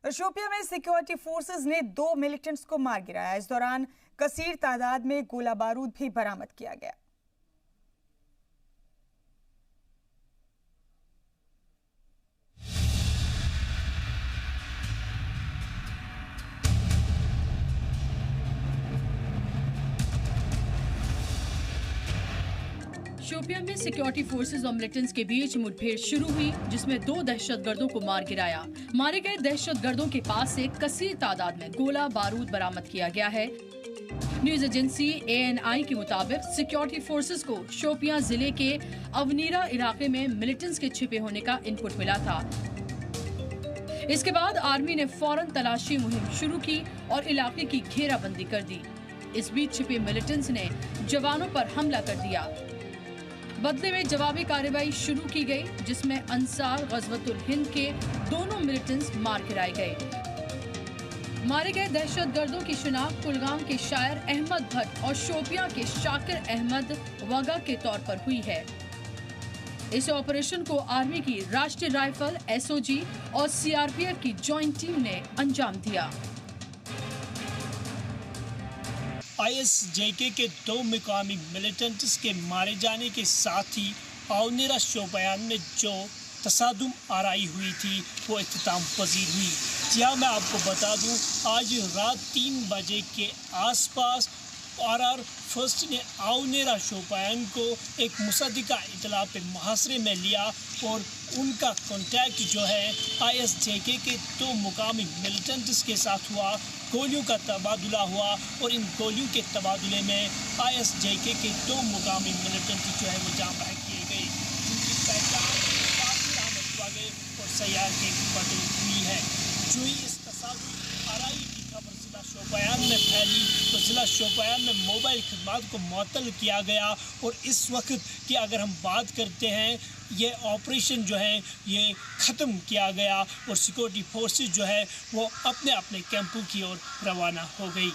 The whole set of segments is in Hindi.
तो शोपियां में सिक्योरिटी फोर्सेस ने 2 मिलिटेंट्स को मार गिराया। इस दौरान कसीर तादाद में गोला बारूद भी बरामद किया गया। शोपियां में सिक्योरिटी फोर्सेस और मिलिटेंट्स के बीच मुठभेड़ शुरू हुई, जिसमें 2 दहशतगर्दों को मार गिराया। मारे गए दहशतगर्दों के पास से कसीर तादाद में गोला बारूद बरामद किया गया है। न्यूज एजेंसी ANI के मुताबिक सिक्योरिटी फोर्सेस को शोपियां जिले के अवनीरा इलाके में मिलिटेंट्स के छिपे होने का इनपुट मिला था। इसके बाद आर्मी ने फौरन तलाशी मुहिम शुरू की और इलाके की घेराबंदी कर दी। इस बीच छिपे मिलिटेंट्स ने जवानों पर हमला कर दिया। बदले में जवाबी कार्रवाई शुरू की गई, जिसमें अंसार गज़वतुल हिंद के दोनों मिलिटेंट्स मार गिराए गए। मारे गए दहशतगर्दों की शिनाख्त कुलगाम के शायर अहमद भट्ट और शोपियां के शाकिर अहमद वगा के तौर पर हुई है। इस ऑपरेशन को आर्मी की राष्ट्रीय राइफल, SOG और CRPF की जॉइंट टीम ने अंजाम दिया। ISJK के 2 मुकामी मिलिटेंट्स के मारे जाने के साथ ही अवनीरा शोपियान में जो तसादुम आराई हुई थी वो इख्तिताम पजीर हुई। जी हाँ, मैं आपको बता दूं, आज रात 3 बजे के आसपास RR फर्स्ट ने अवनीरा शोपियान को एक मुसद्दिका इतला पे मुहासरे में लिया और उनका कॉन्टैक्ट जो है ISJK के 2 मुकामी मिलिटेंट्स के साथ हुआ। गोलियों का तबादला हुआ और इन गोलियों के तबादले में ISJK के 2 मुकामी मिलिटेंट जो है वो जाम बहक किए गए, जिनकी पहचान और सैयार के बदल हुई है। जो ही इस तसादुम आराई की खबर जिला शोपियान में फैली तो जिला शोपियान में मोबाइल खदमात को मुअत्तल किया गया। और इस वक्त की अगर हम बात करते हैं, ये ऑपरेशन जो है ये ख़त्म किया गया और सिक्योरिटी फोर्सेस जो है वो अपने अपने कैंपों की ओर रवाना हो गई।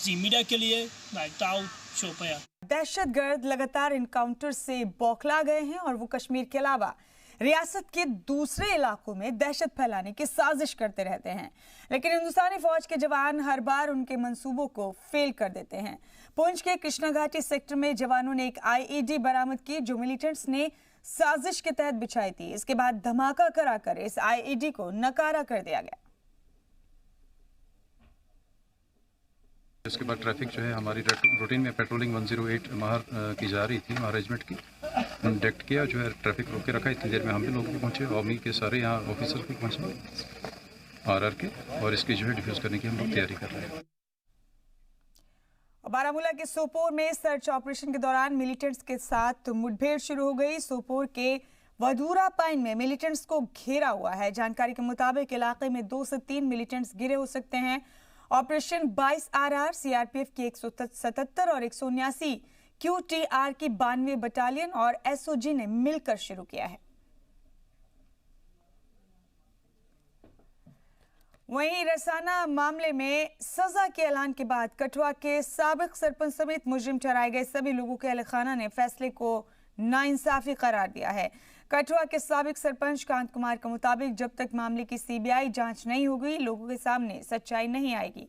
जी मीडिया के लिए दाऊद, शोपियां। दहशतगर्द लगातार इनकाउंटर से बौखला गए हैं और वो कश्मीर के अलावा रियासत के दूसरे इलाकों में दहशत फैलाने की साजिश करते रहते हैं, लेकिन हिंदुस्तानी फौज के जवान हर बार उनके मंसूबों को फेल कर देते हैं। पुंछ के कृष्णा घाटी सेक्टर में जवानों ने एक IED बरामद की जो मिलिटेंट्स ने साजिश के तहत बिछाई थी। इसके बाद धमाका कराकर इस IED को नकारा कर दिया गया। इसके बाद ट्रैफिक जो है हमारी रूटीन में पेट्रोलिंग 108 महर की जा रही थी, महर रेजिमेंट की डिटेक्ट किया, जो है ट्रैफिक रोक के रखा। इतनी देर में हम भी लोग भी पहुंचे, आर्मी के सारे यहाँ ऑफिसर भी पहुंचे RR के, और इसकी जो है डिफ्यूज करने की हम लोग तैयारी कर रहे हैं। बारामूला के सोपोर में सर्च ऑपरेशन के दौरान मिलिटेंट्स के साथ मुठभेड़ शुरू हो गई। सोपोर के वधूरा पाइन में मिलिटेंट्स को घेरा हुआ है। जानकारी के मुताबिक इलाके में 2 से 3 मिलिटेंट्स घिरे हो सकते हैं। ऑपरेशन 22 RR, CRPF की 177 और 179 QTR की 92 बटालियन और SOG ने मिलकर शुरू किया है। वहीं रसाना मामले में सजा के ऐलान के बाद कठुआ के साबिक सरपंच समेत मुजरिम ठहराए गए सभी लोगों के अहल खाना ने फैसले को नाइंसाफी करार दिया है। कठुआ के साबिक सरपंच कांत कुमार के मुताबिक जब तक मामले की CBI जांच नहीं होगी, लोगों के सामने सच्चाई नहीं आएगी।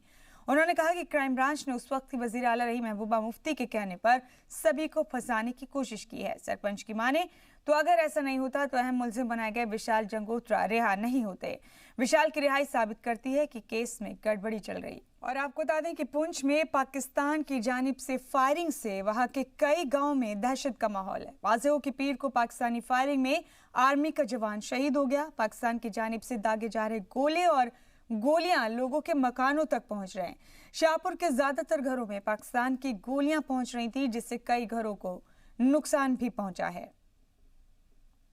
उन्होंने कहा कि क्राइम ब्रांच ने उस वक्त की वजीर आला रही महबूबा मुफ्ती के कहने पर सभी को फंसाने की कोशिश की है। सरपंच की माने तो अगर ऐसा नहीं होता तो अहम मुलजिम बनाए गए विशाल जंगोत्रा रिहा नहीं होते। विशाल की रिहाई साबित करती है कि केस में गड़बड़ी चल रही। और आपको बता दें कि पुंछ में पाकिस्तान की जानिब से फायरिंग से वहां के कई गांवों में दहशत का माहौल है। वाज़ेह हो कि पीर को पाकिस्तानी फायरिंग में आर्मी का जवान शहीद हो गया। पाकिस्तान की जानिब से दागे जा रहे गोले और गोलियां लोगों के मकानों तक पहुंच रहे हैं। शाहपुर के ज्यादातर घरों में पाकिस्तान की गोलियां पहुंच रही थी, जिससे कई घरों को नुकसान भी पहुंचा है।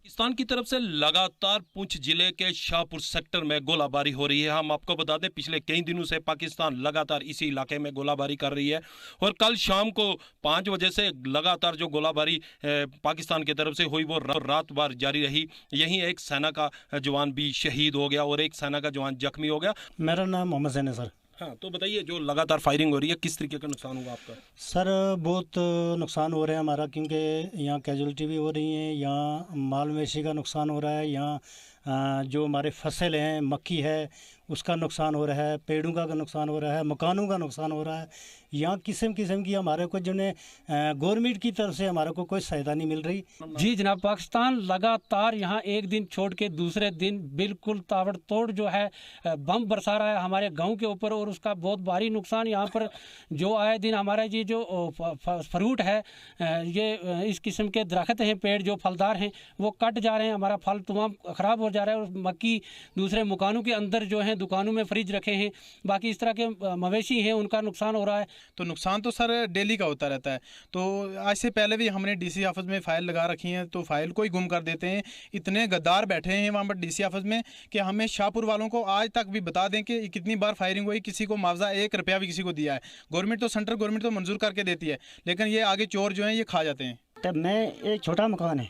पाकिस्तान की तरफ से लगातार पुंछ जिले के शाहपुर सेक्टर में गोलाबारी हो रही है। हम आपको बता दें पिछले कई दिनों से पाकिस्तान लगातार इसी इलाके में गोलाबारी कर रही है और कल शाम को 5 बजे से लगातार जो गोलाबारी पाकिस्तान की तरफ से हुई वो रात भर जारी रही। यहीं एक सेना का जवान भी शहीद हो गया और एक सेना का जवान जख्मी हो गया। मेरा नाम मोहम्मद सैन है सर। हाँ, तो बताइए जो लगातार फायरिंग हो रही है किस तरीके का नुकसान हुआ आपका? सर बहुत नुकसान हो रहा है हमारा, क्योंकि यहाँ कैजुअलिटी भी हो रही है, यहाँ माल मवेशी का नुकसान हो रहा है, यहाँ जो हमारे फसल हैं, मक्की है, उसका नुकसान हो रहा है, पेड़ों का नुकसान हो रहा है, मकानों का नुकसान हो रहा है। यहाँ किस्म किस्म की हमारे को जो ने गवर्नमेंट की तरफ से हमारे को कोई सहायता नहीं मिल रही। जी जनाब, पाकिस्तान लगातार यहाँ एक दिन छोड़ के दूसरे दिन बिल्कुल ताबड़तोड़ जो है बम बरसा रहा है हमारे गांव के ऊपर, और उसका बहुत भारी नुकसान यहाँ पर जो आए दिन हमारा ये जो फ्रूट है, ये इस किस्म के दरख्त हैं, पेड़ जो फलदार हैं वो कट जा रहे हैं, हमारा फल तमाम ख़राब हो जा रहा है। और मक्की दूसरे मकानों के अंदर जो हैं, दुकानों में फ्रिज रखे हैं, बाकी इस तरह के मवेशी हैं, उनका नुकसान हो रहा है। तो नुकसान तो सर डेली का होता रहता है। तो आज से पहले भी हमने डीसी ऑफिस में फ़ाइल लगा रखी है, तो फाइल को ही गुम कर देते हैं। इतने गद्दार बैठे हैं वहाँ पर डीसी ऑफिस में कि हमें शाहपुर वालों को आज तक भी बता दें कि कितनी बार फायरिंग हुई, किसी को मुआवजा 1 रुपया भी किसी को दिया है। गवर्नमेंट तो सेंट्रल गवर्नमेंट तो मंजूर करके देती है, लेकिन ये आगे चोर जो हैं ये खा जाते हैं। तब मैं एक छोटा मकान है,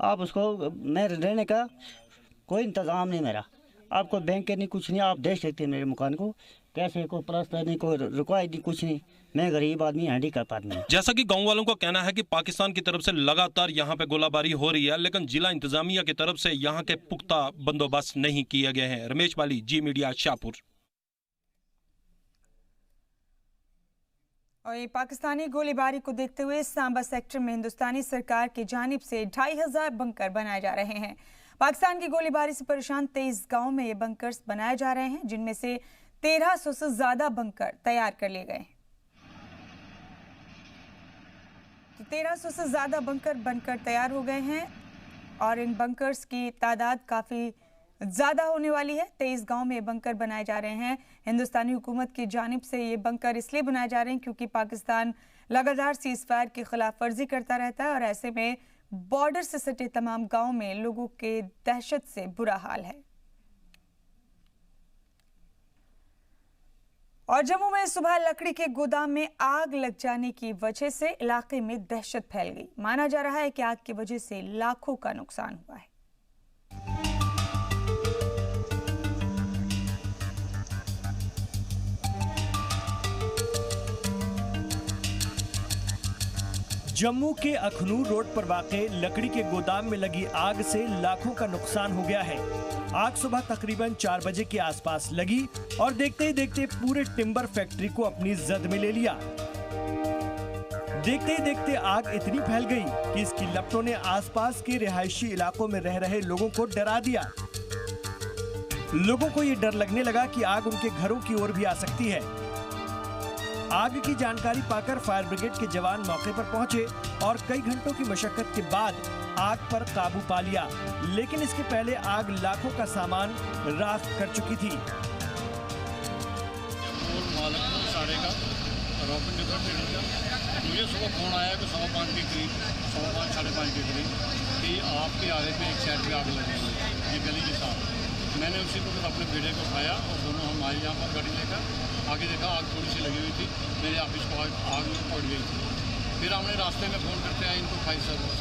आप उसको मैं रहने का कोई इंतज़ाम नहीं मेरा, आपको बैंक के नहीं कुछ नहीं, आप देख सकते हैं मेरे मकान को कैसे, कोई प्लास्टर नहीं, कोई रुकवाई नहीं, कुछ नहीं। मैं गरीब आदमी, हैंडीकैप आदमी। जैसा कि गांव वालों का कहना है कि पाकिस्तान की तरफ से लगातार यहां पे गोलाबारी हो रही है, लेकिन जिला इंतजामिया की तरफ से यहां के पुख्ता बंदोबस्त नहीं किए गए हैं। रमेश वाली, जी मीडिया, शाहपुर। और ये पाकिस्तानी गोलीबारी को देखते हुए सांबा सेक्टर में हिंदुस्तानी सरकार की जानिब से 2500 बंकर बनाए जा रहे हैं। पाकिस्तान की गोलीबारी से परेशान 23 गाँव में ये बंकर्स बनाए जा रहे हैं, जिनमें से 1300 से ज्यादा बंकर तैयार कर लिए गए। तो 1300 से ज्यादा बंकर बनकर तैयार हो गए हैं और इन बंकर्स की तादाद काफी ज्यादा होने वाली है। 23 गांव में बंकर बनाए जा रहे हैं। हिंदुस्तानी हुकूमत की जानिब से ये बंकर इसलिए बनाए जा रहे हैं क्योंकि पाकिस्तान लगातार सीज़फायर की खिलाफ वर्जी करता रहता है और ऐसे में बॉर्डर से सटे तमाम गाँव में लोगों के दहशत से बुरा हाल है। और जम्मू में सुबह लकड़ी के गोदाम में आग लग जाने की वजह से इलाके में दहशत फैल गई। माना जा रहा है कि आग की वजह से लाखों का नुकसान हुआ है। जम्मू के अखनूर रोड पर वाक़े लकड़ी के गोदाम में लगी आग से लाखों का नुकसान हो गया है। आग सुबह तकरीबन 4 बजे के आसपास लगी और देखते ही देखते पूरे टिम्बर फैक्ट्री को अपनी जद में ले लिया। देखते ही देखते आग इतनी फैल गई कि इसकी लपटों ने आसपास के रिहायशी इलाकों में रह रहे लोगों को डरा दिया। लोगों को ये डर लगने लगा कि आग उनके घरों की ओर भी आ सकती है। आग की जानकारी पाकर फायर ब्रिगेड के जवान मौके पर पहुंचे और कई घंटों की मशक्कत के बाद आग पर काबू पा लिया, लेकिन इसके पहले आग लाखों का सामान राख कर चुकी थी। मुझे सुबह फोन आया कि 5:15 के करीब, 5:15 साढ़े 5 के करीब कि आपके आगे पे एक साइड पे आग लगी है, ये गली के साथ। मैंने उसी को अपने बेटे को उठाया और दोनों हम आए यहाँ पर गाड़ी लेकर। आगे देखा आग थोड़ी सी लगी हुई थी, मेरे ऑफिस को आग में पड़ गई थी। फिर हमने रास्ते में फ़ोन करते आए इनको फायर सर्विस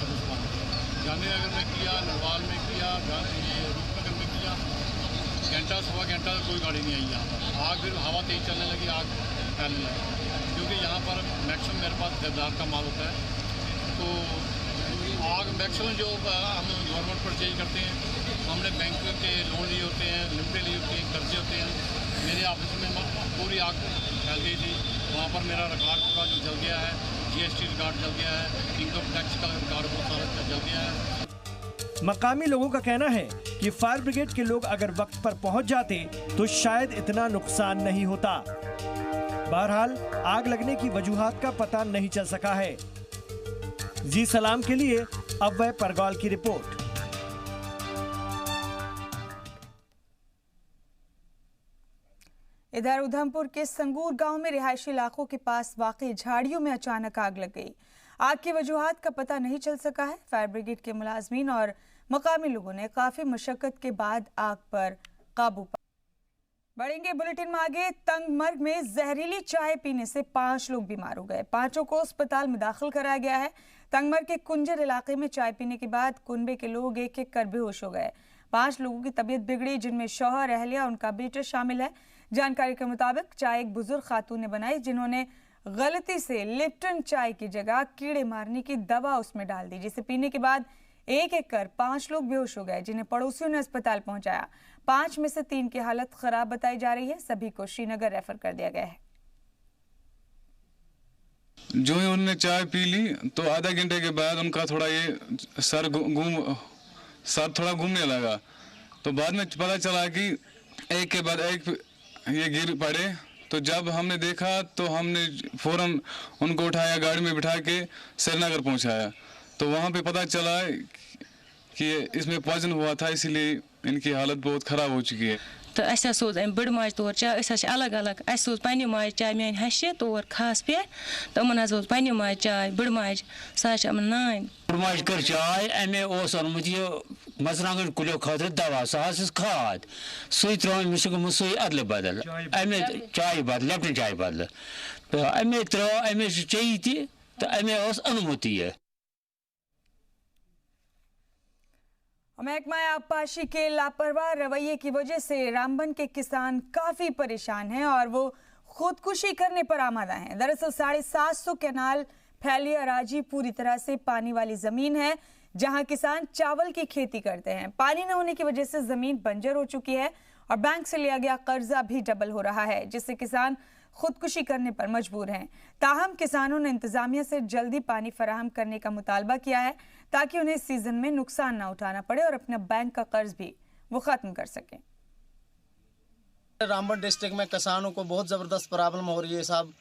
गांधीनगर में किया, नरवाल में किया, ये रूपनगर में किया। घंटा सवा घंटा कोई गाड़ी नहीं आई यहाँ पर। आग फिर हवा तेज चलने लगी, आग फैलने लगी, क्योंकि यहाँ पर मैक्सिमम मेरे पास देवदार का माल होता है। तो आग मैक्सिमम जो हम गवर्नमेंट परचेज करते हैं, हमने बैंक के लोन लिए होते हैं, लिमिटेड लिए होते हैं, कर्जे होते हैं। मेरे ऑफिस में पूरी आग फैल गई थी। वहाँ पर मेरा रिकॉर्ड पूरा जो जल गया है, GST रिकॉर्ड जल गया है, इनकम टैक्स का रिकॉर्ड बहुत सारा जल गया है। मकामी लोगों का कहना है कि फायर ब्रिगेड के लोग अगर वक्त पर पहुंच जाते तो शायद इतना नुकसान नहीं होता। बहरहाल आग लगने की वजूहात का पता नहीं चल सका है। जी सलाम के लिए अव्वय परगौल की रिपोर्ट। इधर उधमपुर के संगूर गांव में रिहायशी इलाकों के पास वाकई झाड़ियों में अचानक आग लग गई। आग की वजूहात का पता नहीं चल सका है। फायर ब्रिगेड के मुलाजमीन और मकामी लोगों ने काफी मशक्कत के बाद आग पर काबू पाया। बढ़ेंगे बुलेटिन में आगे। तंगमर्ग में जहरीली चाय पीने से 5 लोग बीमार हो गए। 5 को अस्पताल में दाखिल कराया गया है। तंगमर्ग के कुंजर इलाके में चाय पीने के बाद कुनबे के लोग एक एक कर बेहोश हो गए। 5 लोगों की तबीयत बिगड़ी, जिनमें शौहर, अहलिया, उनका बेटा शामिल है। जानकारी के मुताबिक चाय एक बुजुर्ग खातून ने बनाई, जिन्होंने गलती से लिप्टन चाय की जगह कीड़े मारने की दवा उसमें डाल दी, जिसे पीने के बाद एक एक कर 5 लोग बेहोश हो गए, जिन्हें पड़ोसियों ने अस्पताल पहुंचाया। 5 में से 3 की हालत खराब बताई जा रही है। सभी को श्रीनगर रेफर कर दिया गया है। जो ही उन्होंने चाय पी ली तो आधा घंटे के बाद उनका थोड़ा ये सर थोड़ा घूमने लगा। तो बाद में पता चला कि एक के बाद एक ये गिर पड़े। तो जब हमने देखा तो हमने फौरन उनको उठाया, गाड़ी में बिठा के श्रीनगर पहुंचाया। तो वहाँ पे पता चला कि इसमें पॉइजन हुआ था, इसीलिए इनकी हालत बहुत ख़राब हो चुकी है। तो अस सोज अम बड़ माज तौर चाय अलग अलग सोज पन्ने माज चाय मान हशे तौर खास पे तो वोज पन्ने माज चाय बड़ माज सह नान बड़ माज कर चाय अमे ओनमुत ये मरचांगन कुलो खतर दवा सह खाद सु त्रो सु अदल बदल अमे चाय बदल लेफ्टन चाय बदल तो अमे त्रो अमे चे तो अमे अनुमति है। महकमा आबपाशी के लापरवाह रवैये की वजह से रामबन के किसान काफी परेशान हैं और वो खुदकुशी करने पर आमादा हैं। दरअसल 750 कैनाल फैली अराजी पूरी तरह से पानी वाली जमीन है जहां किसान चावल की खेती करते हैं। पानी न होने की वजह से जमीन बंजर हो चुकी है और बैंक से लिया गया कर्जा भी डबल हो रहा है, जिससे किसान खुदकुशी करने पर मजबूर हैं। ताहम किसानों ने इंतजामिया से जल्दी पानी फराहम करने का मुतालबा किया है ताकि उन्हें इस सीजन में नुकसान ना उठाना पड़े और अपना बैंक का कर्ज भी वो खत्म कर सकें। रामबन डिस्ट्रिक्ट में किसानों को बहुत ज़बरदस्त प्रॉब्लम हो रही है साहब,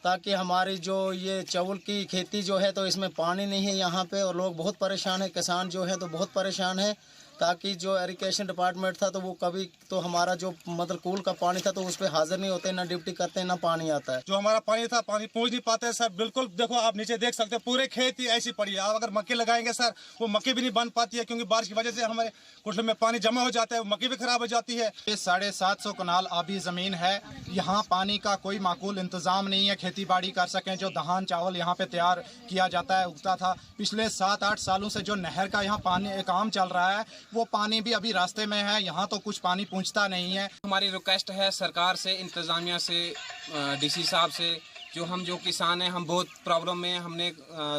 ताकि हमारी जो ये चावल की खेती जो है तो इसमें पानी नहीं है यहाँ पे और लोग बहुत परेशान है। किसान जो है तो बहुत परेशान है, ताकि जो इरिगेशन डिपार्टमेंट था तो वो कभी तो हमारा जो मतलब कूल का पानी था तो उस पर हाजिर नहीं होते, ना ड्यूटी करते, ना पानी आता है। जो हमारा पानी था पानी पहुंच नहीं पाते सर। बिल्कुल देखो आप नीचे देख सकते हैं पूरे खेत ही ऐसी पड़ी है। आप अगर मक्के लगाएंगे सर वो मक्के भी नहीं बन पाती है, क्योंकि बारिश की वजह से हमारे कुछ में पानी जमा हो जाता है, मक्की भी खराब हो जाती है। ये 750 कनाल आबी ज़मीन है, यहाँ पानी का कोई माकूल इंतज़ाम नहीं है खेती बाड़ी कर सकें। जो धान चावल यहाँ पे तैयार किया जाता है उगता था, पिछले 7-8 सालों से जो नहर का यहाँ पानी काम चल रहा है वो पानी भी अभी रास्ते में है, यहाँ तो कुछ पानी पहुँचता नहीं है। हमारी रिक्वेस्ट है सरकार से, इंतज़ामिया से, डीसी साहब से, जो किसान हैं हम बहुत प्रॉब्लम में, हमने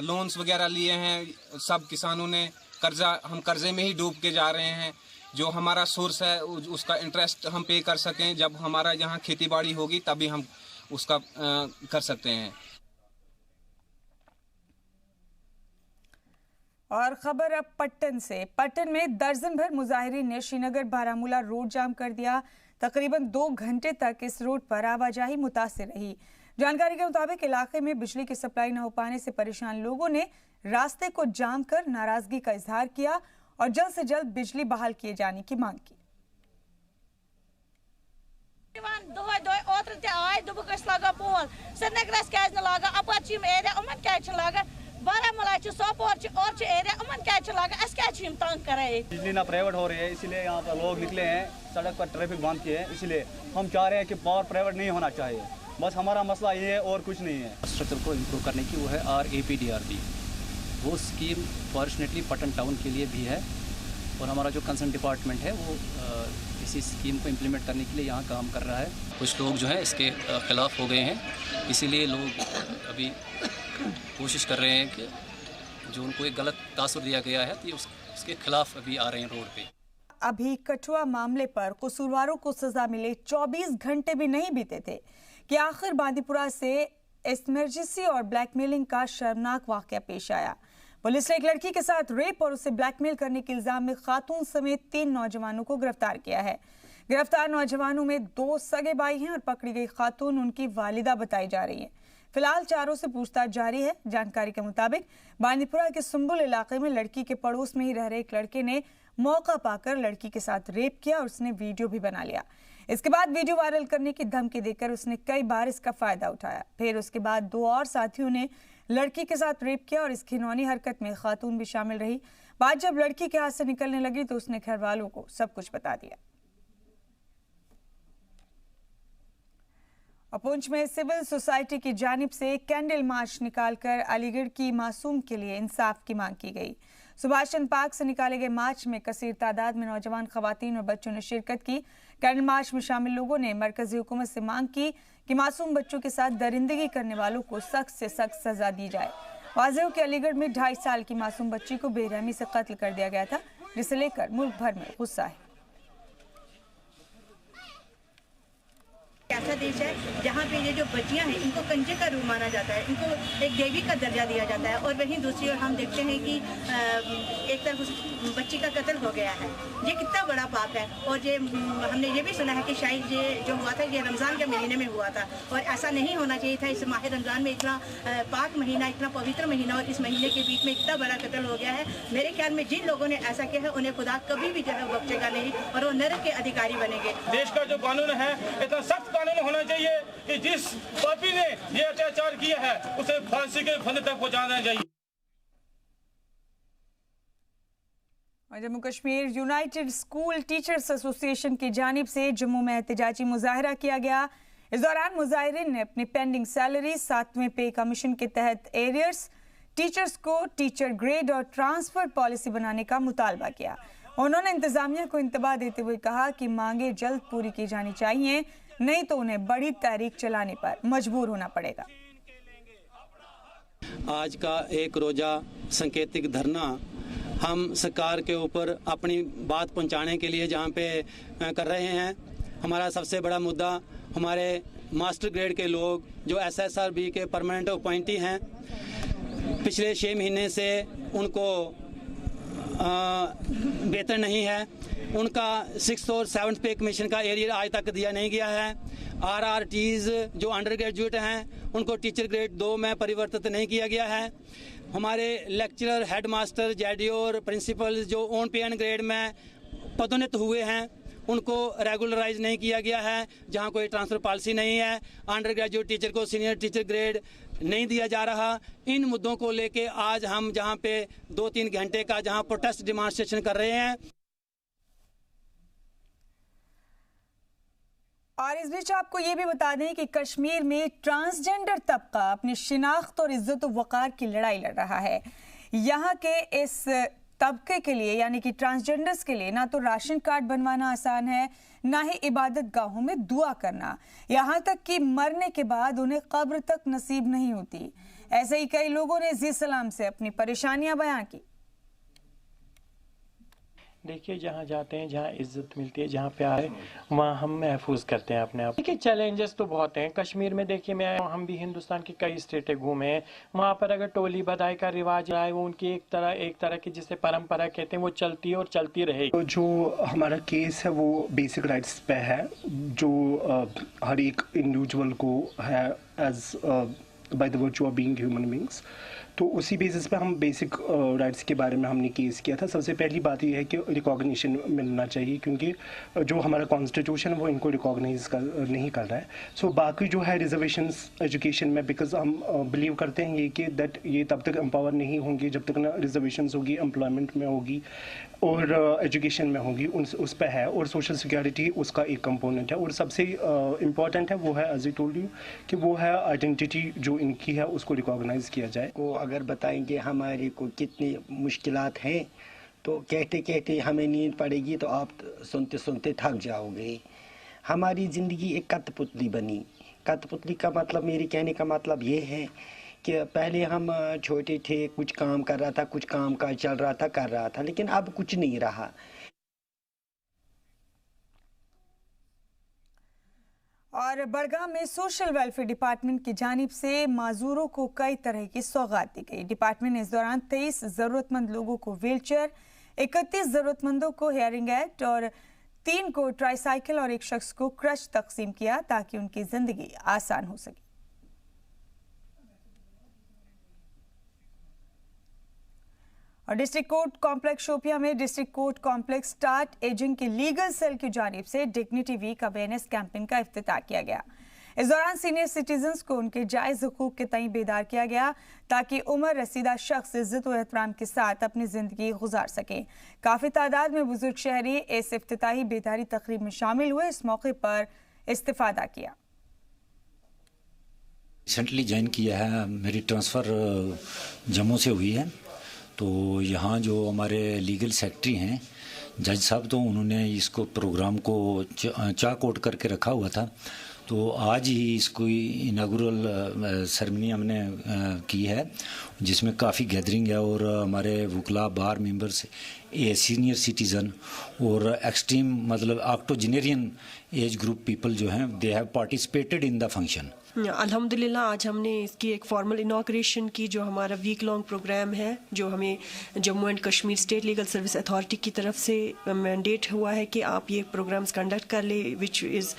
लोन्स वगैरह लिए हैं, सब किसानों ने हम कर्जे में ही डूब के जा रहे हैं। जो हमारा सोर्स है उसका इंटरेस्ट हम पे कर सकें, जब हमारा यहाँ खेती बाड़ी होगी तभी हम उसका कर सकते हैं। और खबर अब पट्टन से। पट्टन में दर्जन भर मुजाहिरीन ने श्रीनगर बारामूला रोड जाम कर दिया। तकरीबन 2 घंटे तक इस रोड पर आवाजाही मुतासिर रही। जानकारी के मुताबिक इलाके में बिजली की सप्लाई न हो पाने से परेशान लोगों ने रास्ते को जाम कर नाराजगी का इजहार किया और जल्द से जल्द बिजली बहाल किए जाने की मांग की। बिजली ना प्राइवेट हो रही है, इसीलिए यहाँ पर लोग निकले हैं, सड़क पर ट्रैफिक बंद किए हैं। इसलिए हम चाह रहे हैं कि पावर प्राइवेट नहीं होना चाहिए, बस हमारा मसला ये है और कुछ नहीं है। स्ट्रक्चर को इम्प्रूव करने की वो है RAPDRB, वो स्कीम फॉर्चुनेटली पटन टाउन के लिए भी है और हमारा जो कंसर्न डिपार्टमेंट है वो इसी स्कीम को इम्प्लीमेंट करने के लिए यहाँ काम कर रहा है। कुछ लोग जो है इसके खिलाफ हो गए हैं, इसीलिए लोग अभी कोशिश कर रहे हैं कि जो उनको एक गलत तासुर दिया गया है तो उसके खिलाफ अभी आ रहे हैं रोड पे। अभी कठुआ मामले पर कसूरवारों को सजा मिले 24 घंटे भी नहीं बीते थे कि आखिर बांदीपुरा से इमरजेंसी और ब्लैकमेलिंग का शर्मनाक वाकया पेश आया। पुलिस ने एक लड़की के साथ रेप और उसे ब्लैकमेल करने के इल्जाम में खातून समेत 3 नौजवानों को गिरफ्तार किया है। गिरफ्तार नौजवानों में 2 सगे भाई हैं और पकड़ी गई खातून उनकी वालिदा बताई जा रही है। फिलहाल चारों से पूछताछ जारी है। जानकारी के मुताबिक बांदीपुरा के सुंबुल इलाके में लड़की के पड़ोस में ही रह रहे एक लड़के ने मौका पाकर लड़की के साथ रेप किया और उसने वीडियो भी बना लिया। इसके बाद वीडियो वायरल करने की धमकी देकर उसने कई बार इसका फायदा उठाया। फिर उसके बाद 2 और साथियों ने लड़की के साथ रेप किया और इस घिनौनी हरकत में खातून भी शामिल रही। बात जब लड़की के हाथ से निकलने लगी तो उसने घर वालों को सब कुछ बता दिया। और पुंछ में सिविल सोसाइटी की जानिब से कैंडल मार्च निकालकर अलीगढ़ की मासूम के लिए इंसाफ की मांग की गई। सुभाष चंद्र पार्क से निकाले गए मार्च में कसीर तादाद में नौजवान, खवातीन और बच्चों ने शिरकत की। कैंडल मार्च में शामिल लोगों ने मरकजी हुकूमत से मांग की कि मासूम बच्चों के साथ दरिंदगी करने वालों को सख्त से सख्त सजा दी जाए। वाज़ेह हो कि अलीगढ़ में 2.5 साल की मासूम बच्ची को बेरहमी से कत्ल कर दिया गया था, जिसे लेकर मुल्क भर में गुस्सा है। देश है जहाँ पे ये जो बच्चियाँ हैं इनको कंजे का रूप माना जाता है, इनको एक देवी का दर्जा दिया जाता है। और वहीं दूसरी ओर हम देखते हैं कि एक तरफ उस बच्ची का कत्ल हो गया है। ये कितना बड़ा पाप है। और ये हमने ये भी सुना है कि शायद ये जो हुआ था ये रमज़ान के महीने में हुआ था और ऐसा नहीं होना चाहिए था। इस माह रमज़ान में इतना पाक महीना, इतना पवित्र महीना और इस महीने के बीच में इतना बड़ा कत्ल हो गया है। मेरे ख्याल में जिन लोगों ने ऐसा किया है उन्हें खुदा कभी भी जो है बख्शेगा नहीं और वो नरक के अधिकारी बनेंगे। देश का जो कानून है इतना सख्त कानून होना चाहिए कि जिस पापी ने ये अत्याचार किया है उसे फांसी के फंदे तक पहुंचाना चाहिए। Jammu Kashmir United school teachers association की जानिब से जम्मू में एहतजाजी मुजाहरा किया गया। इस दौरान मुजाहिरीन ने अपनी पेंडिंग सैलरी, 7वें पे कमीशन के तहत एरियर्स, टीचर्स को टीचर ग्रेड और ट्रांसफर पॉलिसी बनाने का मुतालबा किया। उन्होंने इंतजामिया को इंतबाह देते हुए कहा कि मांगे जल्द पूरी की जानी चाहिए, नहीं तो उन्हें बड़ी तहरीक चलाने पर मजबूर होना पड़ेगा। आज का एक रोजा सांकेतिक धरना हम सरकार के ऊपर अपनी बात पहुंचाने के लिए जहां पे कर रहे हैं। हमारा सबसे बड़ा मुद्दा हमारे मास्टर ग्रेड के लोग जो SSRB के परमानेंट अपॉइंटी हैं, पिछले 6 महीने से उनको वेतन नहीं है। उनका 6th और 7th पे कमीशन का एरियर आज तक दिया नहीं गया है। RRTs जो अंडर ग्रेजुएट हैं उनको टीचर ग्रेड 2 में परिवर्तित नहीं किया गया है। हमारे लेक्चरर, हेडमास्टर, JDO और प्रिंसिपल जो ऑन पे एंड ग्रेड में पदोन्नत हुए हैं उनको रेगुलराइज नहीं किया गया है। जहां कोई ट्रांसफर पॉलिसी नहीं है, अंडर ग्रेजुएट टीचर को सीनियर टीचर ग्रेड नहीं दिया जा रहा। इन मुद्दों को लेके आज हम जहां पे 2-3 घंटे का जहां प्रोटेस्ट डिमांस्ट्रेशन कर रहे हैं। और इस बीच आपको ये भी बता दें कि कश्मीर में ट्रांसजेंडर तबका अपनी शिनाख्त और इज्जत व वक़ार की लड़ाई लड़ रहा है। यहाँ के इस तबके के लिए यानी कि ट्रांसजेंडर्स के लिए ना तो राशन कार्ड बनवाना आसान है, ना ही इबादत गाहों में दुआ करना, यहाँ तक कि मरने के बाद उन्हें कब्र तक नसीब नहीं होती। ऐसे ही कई लोगों ने जी सलाम से अपनी परेशानियां बयां की। देखिए, जहाँ जाते हैं, जहाँ इज्जत मिलती है, जहाँ प्यार है, वहाँ हम महफूज करते हैं अपने आप। देखिए, चैलेंजेस तो बहुत हैं कश्मीर में। देखिए, हम भी हिंदुस्तान की कई स्टेटें घूमे हैं। वहाँ पर अगर टोली बधाई का रिवाज है, वो उनकी एक तरह की जिसे परंपरा कहते हैं, वो चलती है और चलती रहेगी। तो जो हमारा केस है वो बेसिक राइट्स पे है, जो हर एक इंडिविजुअल को है as by the virtue of being human beings. तो उसी बेसिस पे हम बेसिक राइट्स के बारे में हमने केस किया था। सबसे पहली बात यह है कि रिकॉग्निशन मिलना चाहिए, क्योंकि जो हमारा कॉन्स्टिट्यूशन है वो इनको रिकॉग्नाइज नहीं कर रहा है। सो बाकी जो है रिजर्वेशंस एजुकेशन में, बिकॉज हम बिलीव करते हैं ये कि दैट ये तब तक एम्पावर नहीं होंगे जब तक ना रिजर्वेशंस होगी, एम्प्लॉयमेंट में होगी और एजुकेशन में होगी, उस पर है। और सोशल सिक्योरिटी उसका एक कंपोनेंट है। और सबसे इम्पॉर्टेंट है वो है, एज आई टोल्ड यू, कि वो है आइडेंटिटी जो इनकी है उसको रिकॉग्नाइज किया जाए। को अगर बताएंगे हमारे को कितनी मुश्किलात हैं तो कहते कहते हमें नींद पड़ेगी तो आप सुनते सुनते थक जाओगे। हमारी ज़िंदगी एक कठपुतली बनी। कठपुतली का मतलब, मेरे कहने का मतलब ये है कि पहले हम छोटे थे, कुछ काम कर रहा था, कुछ काम काज चल रहा था, कर रहा था, लेकिन अब कुछ नहीं रहा। और बड़गाम में सोशल वेलफेयर डिपार्टमेंट की जानिब से माजूरों को कई तरह की सौगात दी गई। डिपार्टमेंट ने इस दौरान 23 ज़रूरतमंद लोगों को व्हीलचेयर, 31 ज़रूरतमंदों को हेयरिंग एड और 3 को ट्राईसाइकिल और 1 शख्स को क्रश तकसीम किया ताकि उनकी जिंदगी आसान हो सके। और डिस्ट्रिक्ट कोर्ट कॉम्प्लेक्स शोपिया में district court complex start ageing की लीगल सेल की जानिब से डिग्निटी वीक अवेयरनेस कैंपेन का इफ्तिताह किया गया। इस दौरान सीनियर सिटीजन्स को उनके जायज़ हुकूक के तईं बेदार किया गया ताकि उम्र रसीदा शख्स इज्जत और एहतराम के साथ अपनी ज़िंदगी गुजार सके। काफ़ी तादाद में बुजुर्ग शहरी इस इफ्तिताही बेदारी तकरीब में शामिल हुए। इस मौके पर इस्तिफादा किया। रिसेंटली ज्वाइन किया है, मेरी ट्रांसफ़र जम्मू से हुई है। तो यहाँ जो हमारे लीगल सेक्रेटरी हैं जज साहब, तो उन्होंने इसको प्रोग्राम को चाक आउट करके रखा हुआ था। तो आज ही इसको इनागुरल सेरेमनी हमने की है, जिसमें काफ़ी गैदरिंग है और हमारे वकला बार मेंबर्स, सीनियर सिटीज़न और एक्सट्रीम मतलब ऑक्टोजेनेरियन एज ग्रुप पीपल जो हैं, they have participated in the function. अल्हम्दुलिल्लाह आज हमने इसकी एक फॉर्मल इनॉग्रेशन की, जो हमारा वीक लॉन्ग प्रोग्राम है, जो हमें Jammu and Kashmir state legal service authority की तरफ से मैंडेट हुआ है कि आप ये प्रोग्राम्स कंडक्ट कर ले, which is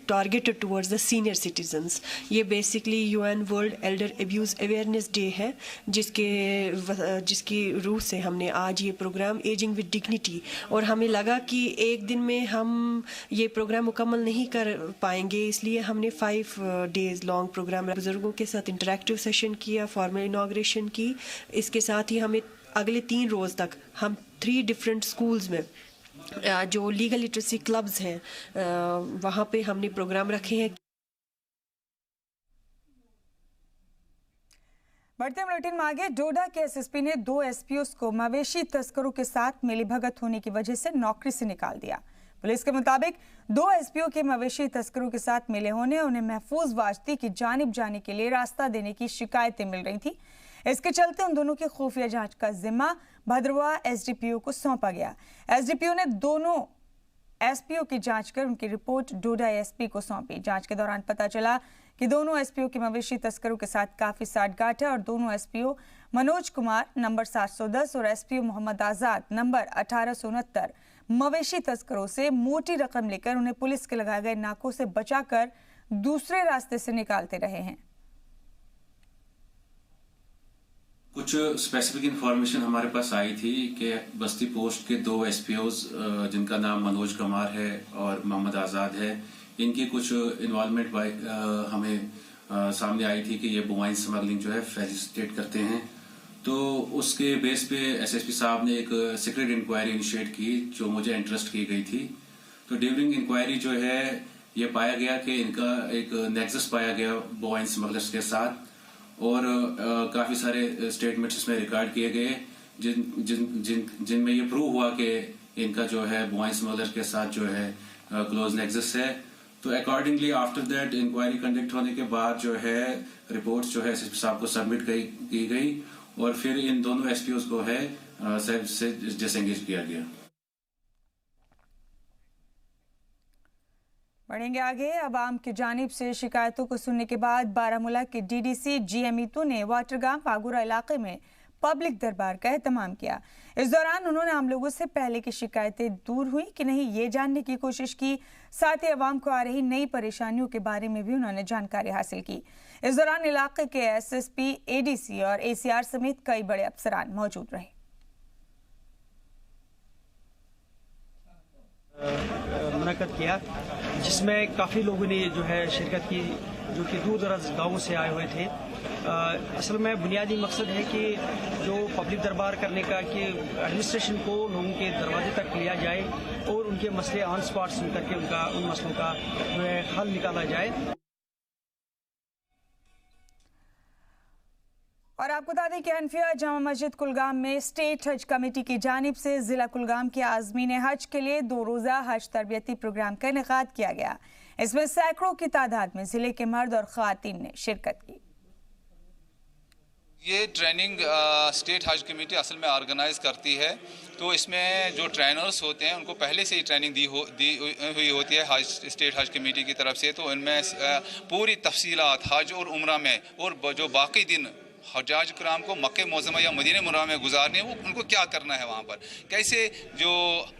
targeted towards the senior citizens. ये basically UN world elder abuse awareness day है, जिसकी रूह से हमने आज ये प्रोग्राम एजिंग विद डिग्निटी, और हमें लगा कि एक दिन में हम ये प्रोग्राम मुकम्मल नहीं कर पाएंगे, इसलिए हमने 5 डेज़ लॉन्ग प्रोग्राम बुजुर्गों के साथ इंटरेक्टिव सेशन किया, फॉर्मल इनॉग्रेशन की। इसके साथ ही हमें अगले 3 रोज़ तक हम 3 डिफरेंट स्कूल्स में जो लीगल लिटरेसी क्लब्स हैं वहाँ पे हमने प्रोग्राम रखे हैं। बढ़ते बुलेटिन में आगे, डोडा के SSP ने 2 SPOs को मवेशी तस्करों के साथ मिलीभगत होने की वजह से नौकरी से निकाल दिया। पुलिस के मुताबिक 2 SPO के मवेशी तस्करों के साथ मिले होने, उन्हें महफूज वाजती की जानिब जाने के लिए रास्ता देने की शिकायतें मिल रही थी। इसके चलते उन दोनों की खुफिया जांच का जिम्मा भद्रवाह SDPO को सौंपा गया। SDPO ने दोनों SPO की जांच कर उनकी रिपोर्ट डोडा ASP को सौंपी। जांच के दौरान पता चला कि दोनों SPO की मवेशी तस्करों के साथ काफी साठगांठ है और दोनों SPO मनोज कुमार नंबर 710 और SPO मोहम्मद आजाद नंबर 1869 मवेशी तस्करों से मोटी रकम लेकर उन्हें पुलिस के लगाए गए नाकों से बचाकर दूसरे रास्ते से निकालते रहे हैं। कुछ स्पेसिफिक इंफॉर्मेशन हमारे पास आई थी कि बस्ती पोस्ट के 2 SPOs जिनका नाम मनोज कुमार है और मोहम्मद आज़ाद है, इनकी कुछ इन्वॉल्वमेंट हमें सामने आई थी कि ये बोवाइन स्मगलिंग जो है फैसिलिटेट करते हैं। तो उसके बेस पे SSP साहब ने एक सीक्रेट इंक्वायरी इनिशिएट की, जो मुझे इंटरेस्ट की गई थी। तो ड्यूरिंग इंक्वायरी जो है ये पाया गया कि इनका एक नेक्सस पाया गया बोवाइन स्मगलर्स के साथ, और काफ़ी सारे स्टेटमेंट्स इसमें रिकॉर्ड किए गए जिनमें ये प्रूव हुआ कि इनका जो है बोवाइन स्मगलर के साथ जो है क्लोज नेक्सस है। तो accordingly after that inquiry conduct होने के बाद जो है रिपोर्ट्स जो है SSP साहब को सबमिट की गई और फिर इन दोनों SPOs को है सर्विस से डिसएंगेज किया गया। बढ़ेंगे आगे। अवाम की जानिब से शिकायतों को सुनने के बाद बारामूला के DDC GMETU ने वाटरगाम फागुरा इलाके में पब्लिक दरबार का एहतमाम किया। इस दौरान उन्होंने आम लोगों से पहले की शिकायतें दूर हुई कि नहीं, ये जानने की कोशिश की। साथ ही अवाम को आ रही नई परेशानियों के बारे में भी उन्होंने जानकारी हासिल की। इस दौरान इलाके के SSP, ADC और ACR समेत कई बड़े अफसरान मौजूद रहे। मुनक़द किया, जिसमें काफ़ी लोगों ने जो है शिरकत की, जो कि दूर दराज गाँवों से आए हुए थे। असल में बुनियादी मकसद है कि जो पब्लिक दरबार करने का कि एडमिनिस्ट्रेशन को लोगों के दरवाजे तक लिया जाए और उनके मसले ऑन स्पॉट सुन करके उन मसलों का जो है हल निकाला जाए। और आपको बता दें कि हनफिया जामा मस्जिद कुलगाम में स्टेट हज कमेटी की जानिब से ज़िला कुलगाम के आज़मीन हज के लिए 2 रोज़ा हज तरबियती प्रोग्राम का इनेकाद किया गया। इसमें सैकड़ों की तादाद में ज़िले के मर्द और ख़वातीन ने शिरकत की। ये ट्रेनिंग स्टेट हज कमेटी असल में ऑर्गेनाइज करती है, तो इसमें जो ट्रेनर्स होते हैं उनको पहले से ही ट्रेनिंग दी हुई होती है हज स्टेट हज कमेटी की तरफ से। तो इनमें पूरी तफसीलात हज और उम्रा में और जो बाकी दिन हजाज कराम को मक्के मौज़मा या मदीने मुनव्वरा में गुजारने हैं, वो उनको क्या करना है, वहाँ पर कैसे जो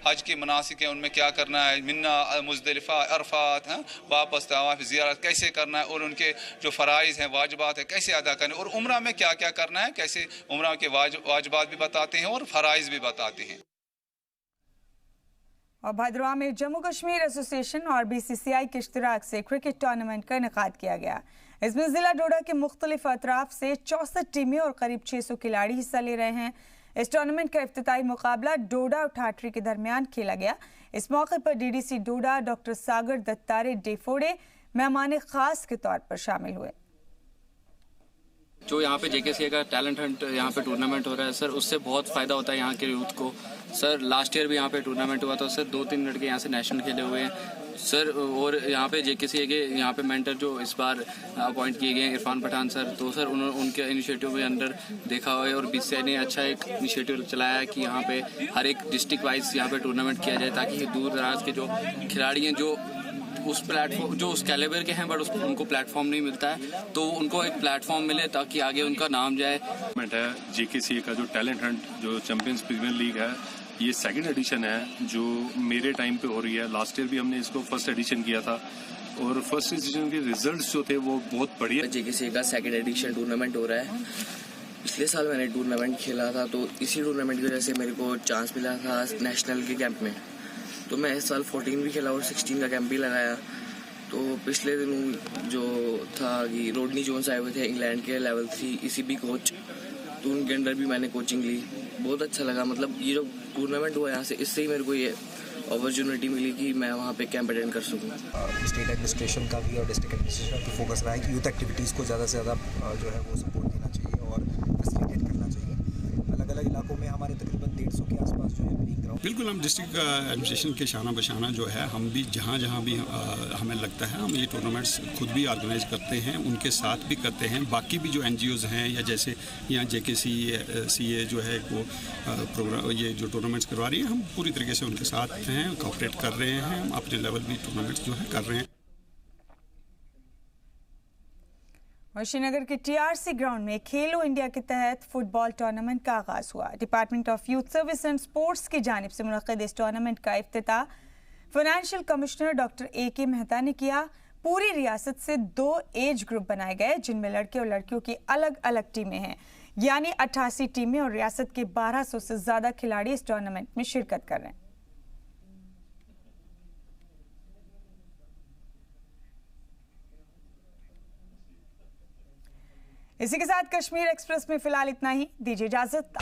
हज के मनासिक हैं उनमें क्या करना है, मिन्ना मुज़दलिफ़ा अरफात हैं, वापस तवाफ़ ज़ियारत कैसे करना है, और उनके जो फ़राइज़ हैं वाजिबात है कैसे अदा करने, और उम्रा में क्या क्या करना है, कैसे उम्रा के वाजिबात भी बताते हैं और फ़राइज़ भी बताते हैं। और भद्रवाह में जम्मू कश्मीर एसोसिएशन और BCCI के इश्तिराक से क्रिकेट टूर्नामेंट का इनेकाद किया गया। इसमें जिला डोडा के मुख्तलिफ अतराफ से 64 टीमें और करीब 600 खिलाड़ी हिस्सा ले रहे हैं। इस टूर्नामेंट का इफ्तिताई मुकाबला डोडा और ठाठरी के दरमियान खेला गया। इस मौके पर DDC डोडा डॉक्टर सागर दत्तारे डेफोड़े मेहमान खास के तौर पर शामिल हुए। जो यहाँ पे JKCA का टैलेंट हंट यहाँ पे टूर्नामेंट हो रहा है सर, उससे बहुत फ़ायदा होता है यहाँ के यूथ को। सर लास्ट ईयर भी यहाँ पे टूर्नामेंट हुआ था सर, 2-3 लड़के यहाँ से नेशनल खेले हुए हैं सर। और यहाँ पे JKCA के यहाँ पे मेंटर जो इस बार अपॉइंट किए गए हैं इरफान पठान सर, तो सर उनके इनिशिएटिव के अंडर देखा हुआ है और BCCI ने अच्छा एक इनिशिएटिव चलाया है कि यहाँ पे हर एक डिस्ट्रिक्ट वाइज यहाँ पे टूर्नामेंट किया जाए, ताकि दूर दराज के जो खिलाड़ी हैं जो उस प्लेटफॉर्म जो उस कैलिबर के हैं बट उनको प्लेटफॉर्म नहीं मिलता है, तो उनको एक प्लेटफॉर्म मिले ताकि आगे उनका नाम जाए। है JKCA का जो टैलेंट हंट जो चैंपियंस प्रीमियर लीग है, ये सेकंड एडिशन है जो मेरे टाइम पे हो रही है। लास्ट ईयर भी हमने इसको फर्स्ट एडिशन किया था और फर्स्ट एडिशन के रिजल्ट्स जो थे वो बहुत बढ़िया। JKCA का सेकंड एडिशन टूर्नामेंट हो रहा है। पिछले साल मैंने टूर्नामेंट खेला था, तो इसी टूर्नामेंट की वजह से मेरे को चांस मिला था नेशनल के कैंप में। तो मैं इस साल 14 भी खेला और 16 का कैंप भी लगाया। तो पिछले दिनों जो था कि रोडनी जोन्स आए हुए थे इंग्लैंड के लेवल 3 ECB कोच, तो उनके अंडर भी मैंने कोचिंग ली। बहुत अच्छा लगा, मतलब ये जो टूर्नामेंट हुआ यहाँ से, इससे ही मेरे को ये अपॉर्चुनिटी मिली कि मैं वहाँ पे कैंप अटेंड कर सकूँ। स्टेट एडमिनिस्ट्रेशन का भी और डिस्ट्रिक्ट एडमिनिस्ट्रेशन का फोकस रहा है कि यूथ एक्टिविटीज़ को ज़्यादा से ज़्यादा जो है वो सपोर्ट देना चाहिए और फैसिलिटेट करना चाहिए। अलग अलग इलाकों में हमारे तकरीबन 150 के आसपास जो है प्लेइंग ग्राउंड। बिल्कुल, हम डिस्ट्रिक्ट एडमिनिस्ट्रेशन के शाना बशाना जो है, हम भी जहाँ जहाँ भी हमें लगता है हम ये टूर्नामेंट्स खुद भी ऑर्गेनाइज करते हैं, उनके साथ भी करते हैं। बाकी भी जो NGOs हैं या जैसे यहाँ JKCA जो है वो प्रोग्राम ये जो टूर्नामेंट्स करवा रही है, हम पूरी तरीके से उनके साथ हैं, कोऑपरेट कर रहे हैं। हम अपने लेवल भी टूर्नामेंट्स जो है कर रहे हैं। श्रीनगर के TRC ग्राउंड में खेलो इंडिया के तहत फुटबॉल टूर्नामेंट का आगाज हुआ। Department of youth service and sports की जानिब से मुनक्किद इस टूर्नामेंट का इफ्तिताह financial commissioner doctor AK Mehta ने किया। पूरी रियासत से 2 एज ग्रुप बनाए गए जिनमें लड़के और लड़कियों की अलग अलग टीमें हैं, यानी 88 टीमें और रियासत के 1200 से ज्यादा खिलाड़ी इस टूर्नामेंट में शिरकत कर रहे हैं। इसी के साथ कश्मीर एक्सप्रेस में फिलहाल इतना ही। दीजिए इजाजत।